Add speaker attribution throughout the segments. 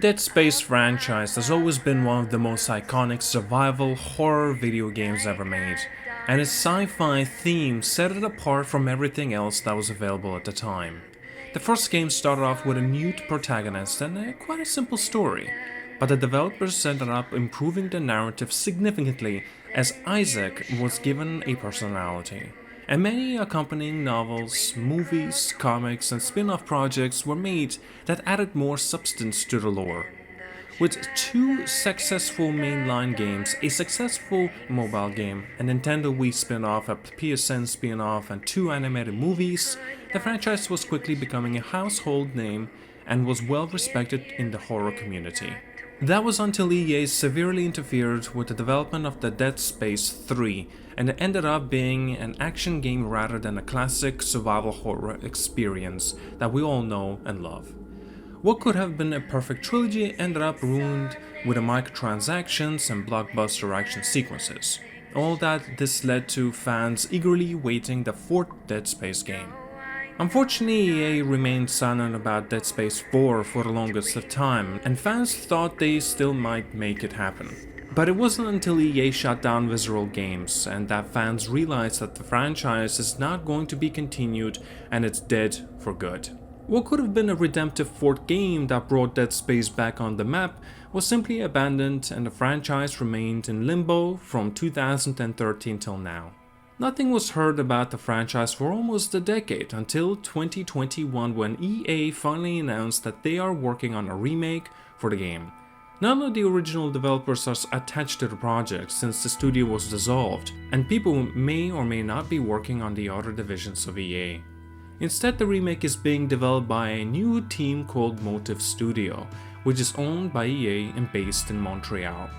Speaker 1: Dead Space franchise has always been one of the most iconic survival horror video games ever made, and its sci-fi theme set it apart from everything else that was available at the time. The first game started off with a mute protagonist and quite a simple story, but the developers ended up improving the narrative significantly as Isaac was given a personality. And many accompanying novels, movies, comics, and spin-off projects were made that added more substance to the lore. With two successful mainline games, a successful mobile game, a Nintendo Wii spin-off, a PSN spin-off, and two animated movies, the franchise was quickly becoming a household name and was well respected in the horror community. That was until EA severely interfered with the development of the Dead Space 3, and it ended up being an action game rather than a classic survival horror experience that we all know and love. What could have been a perfect trilogy ended up ruined with the microtransactions and blockbuster action sequences. All that this led to fans eagerly waiting the fourth Dead Space game. Unfortunately, EA remained silent about Dead Space 4 for the longest of time, and fans thought they still might make it happen. But it wasn't until EA shut down Visceral Games and that fans realized that the franchise is not going to be continued and it's dead for good. What could have been a redemptive fourth game that brought Dead Space back on the map was simply abandoned, and the franchise remained in limbo from 2013 till now. Nothing was heard about the franchise for almost a decade until 2021, when EA finally announced that they are working on a remake for the game. None of the original developers are attached to the project since the studio was dissolved, and people may or may not be working on the other divisions of EA. Instead, the remake is being developed by a new team called Motive Studio, which is owned by EA and based in Montreal.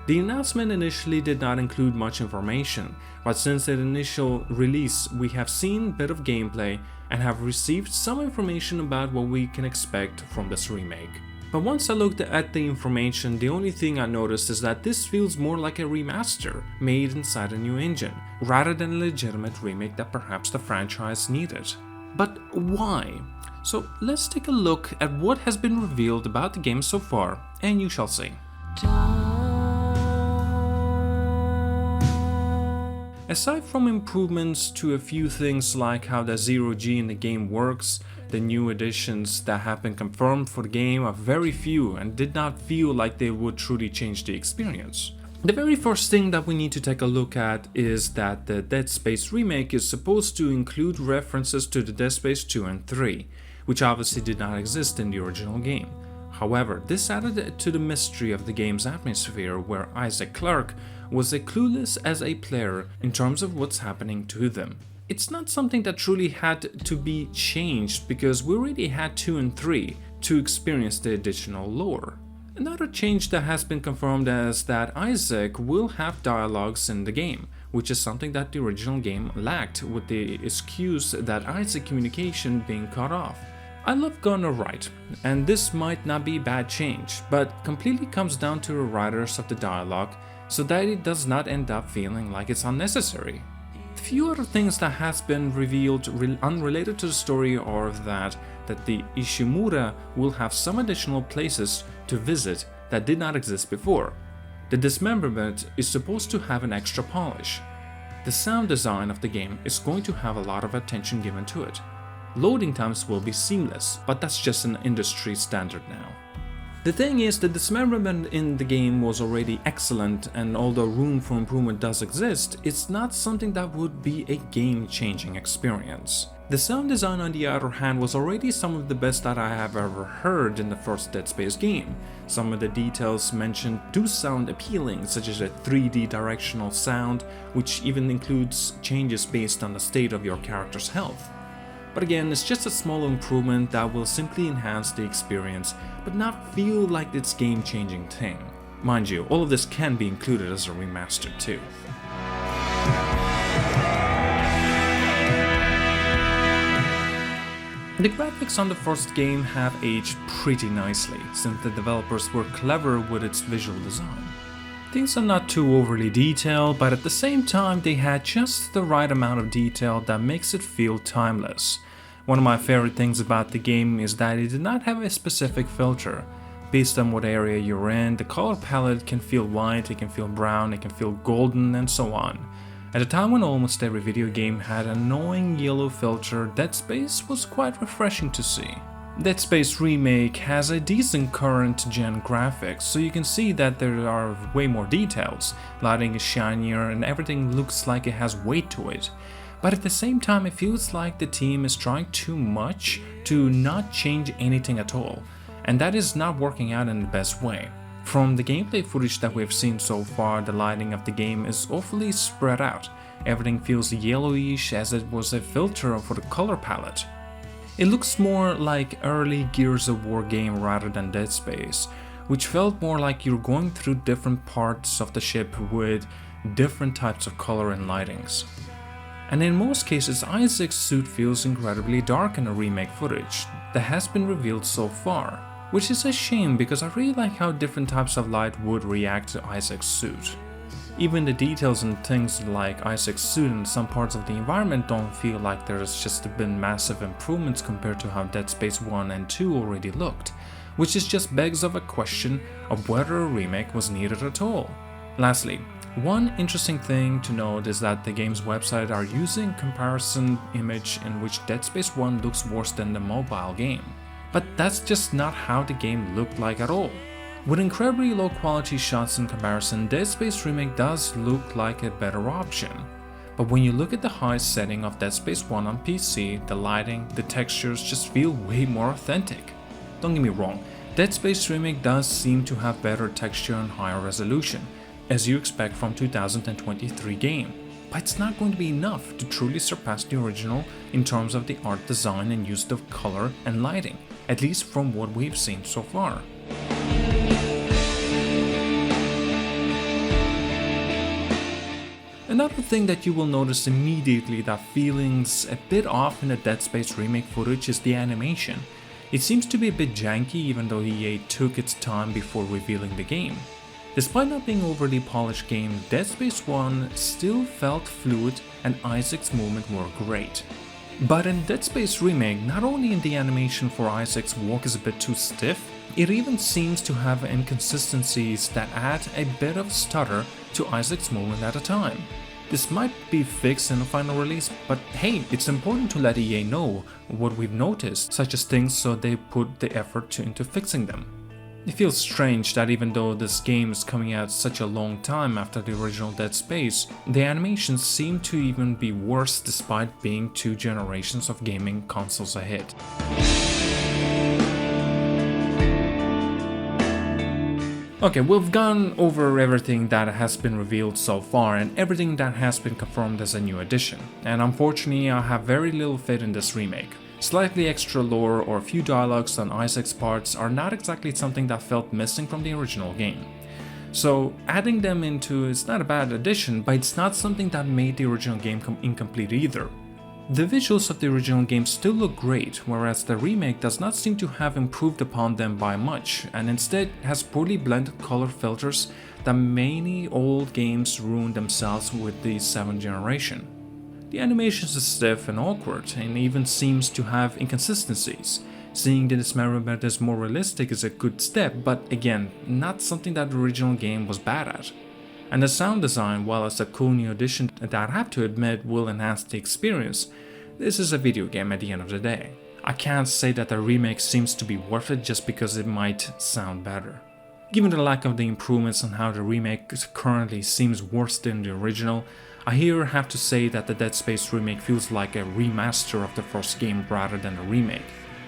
Speaker 1: The announcement initially did not include much information, but since the initial release we have seen a bit of gameplay and have received some information about what we can expect from this remake. But once I looked at the information, the only thing I noticed is that this feels more like a remaster made inside a new engine, rather than a legitimate remake that perhaps the franchise needed. But why? So let's take a look at what has been revealed about the game so far, and you shall see. Aside from improvements to a few things like how the zero-G in the game works, the new additions that have been confirmed for the game are very few and did not feel like they would truly change the experience. The very first thing that we need to take a look at is that the Dead Space remake is supposed to include references to the Dead Space 2 and 3, which obviously did not exist in the original game. However, this added to the mystery of the game's atmosphere, where Isaac Clarke was as clueless as a player in terms of what's happening to them. It's not something that truly had to be changed because we already had 2 and 3 to experience the additional lore. Another change that has been confirmed is that Isaac will have dialogues in the game, which is something that the original game lacked, with the excuse that Isaac communication being cut off. I love Gunnar Wright, and this might not be a bad change, but completely comes down to the writers of the dialogue, so that it does not end up feeling like it's unnecessary. A few other things that has been revealed unrelated to the story are that the Ishimura will have some additional places to visit that did not exist before. The dismemberment is supposed to have an extra polish. The sound design of the game is going to have a lot of attention given to it. Loading times will be seamless, but that's just an industry standard now. The thing is, the dismemberment in the game was already excellent, and although room for improvement does exist, it's not something that would be a game-changing experience. The sound design, on the other hand, was already some of the best that I have ever heard in the first Dead Space game. Some of the details mentioned do sound appealing, such as a 3D directional sound, which even includes changes based on the state of your character's health. But again, it's just a small improvement that will simply enhance the experience, but not feel like it's game-changing thing. Mind you, all of this can be included as a remaster too. The graphics on the first game have aged pretty nicely, since the developers were clever with its visual design. Things are not too overly detailed, but at the same time they had just the right amount of detail that makes it feel timeless. One of my favorite things about the game is that it did not have a specific filter. Based on what area you're in, the color palette can feel white, it can feel brown, it can feel golden, and so on. At a time when almost every video game had an annoying yellow filter, Dead Space was quite refreshing to see. Dead Space Remake has a decent current-gen graphics, so you can see that there are way more details, lighting is shinier and everything looks like it has weight to it. But at the same time, it feels like the team is trying too much to not change anything at all, and that is not working out in the best way. From the gameplay footage that we've seen so far, the lighting of the game is awfully spread out. Everything feels yellowish as it was a filter for the color palette. It looks more like early Gears of War game rather than Dead Space, which felt more like you're going through different parts of the ship with different types of color and lightings. And in most cases, Isaac's suit feels incredibly dark in the remake footage that has been revealed so far, which is a shame because I really like how different types of light would react to Isaac's suit. Even the details and things like Isaac's suit in some parts of the environment don't feel like there's just been massive improvements compared to how Dead Space 1 and 2 already looked, which is just begs of a question of whether a remake was needed at all. Lastly, one interesting thing to note is that the game's website are using comparison image in which Dead Space 1 looks worse than the mobile game. But that's just not how the game looked like at all. With incredibly low quality shots in comparison, Dead Space Remake does look like a better option. But when you look at the high setting of Dead Space 1 on PC, the lighting, the textures just feel way more authentic. Don't get me wrong, Dead Space Remake does seem to have better texture and higher resolution, as you expect from 2023 game. But it's not going to be enough to truly surpass the original in terms of the art design and use of color and lighting, at least from what we've seen so far. Another thing that you will notice immediately that feelings a bit off in the Dead Space Remake footage is the animation. It seems to be a bit janky even though EA took its time before revealing the game. Despite not being overly polished game, Dead Space 1 still felt fluid and Isaac's movement were great. But in Dead Space Remake, not only in the animation for Isaac's walk is a bit too stiff, it even seems to have inconsistencies that add a bit of stutter to Isaac's movement at a time. This might be fixed in the final release, but hey, it's important to let EA know what we've noticed, such as things, so they put the effort into fixing them. It feels strange that even though this game is coming out such a long time after the original Dead Space, the animations seem to even be worse despite being 2 generations of gaming consoles ahead. Okay, we've gone over everything that has been revealed so far and everything that has been confirmed as a new addition, and unfortunately I have very little faith in this remake. Slightly extra lore or a few dialogues on Isaac's parts are not exactly something that felt missing from the original game. So adding them into is not a bad addition, but it's not something that made the original game incomplete either. The visuals of the original game still look great, whereas the remake does not seem to have improved upon them by much, and instead has poorly blended color filters that many old games ruined themselves with the 7th generation. The animations are stiff and awkward, and even seems to have inconsistencies. Seeing this method as more realistic is a good step, but again, not something that the original game was bad at. And the sound design, while it's a cool new addition that I have to admit will enhance the experience, this is a video game at the end of the day. I can't say that the remake seems to be worth it just because it might sound better. Given the lack of the improvements on how the remake currently seems worse than the original, I here have to say that the Dead Space remake feels like a remaster of the first game rather than a remake.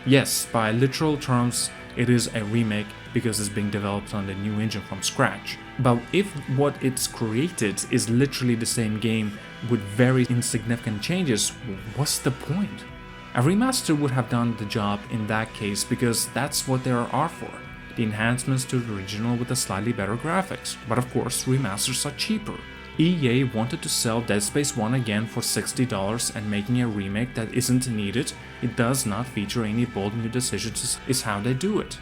Speaker 1: Yes, by literal terms, it is a remake because it's being developed on the new engine from scratch. But if what it's created is literally the same game with very insignificant changes, what's the point? A remaster would have done the job in that case because that's what they are for. The enhancements to the original with a slightly better graphics, but of course remasters are cheaper. EA wanted to sell Dead Space 1 again for $60 and making a remake that isn't needed, it does not feature any bold new decisions is how they do it.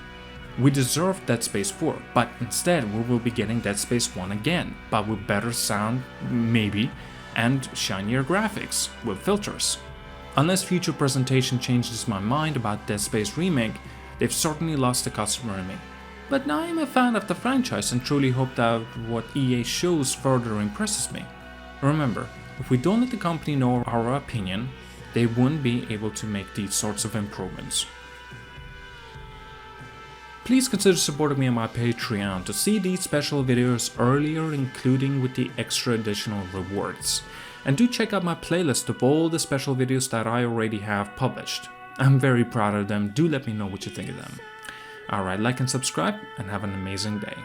Speaker 1: We deserve Dead Space 4, but instead we will be getting Dead Space 1 again, but with better sound, maybe, and shinier graphics, with filters. Unless future presentation changes my mind about Dead Space Remake, they've certainly lost the customer in me. but I am a fan of the franchise and truly hope that what EA shows further impresses me. Remember, if we don't let the company know our opinion, they wouldn't be able to make these sorts of improvements. Please consider supporting me on my Patreon to see these special videos earlier, including with the extra additional rewards. And do check out my playlist of all the special videos that I already have published. I'm very proud of them, do let me know what you think of them. Alright, like and subscribe, and have an amazing day.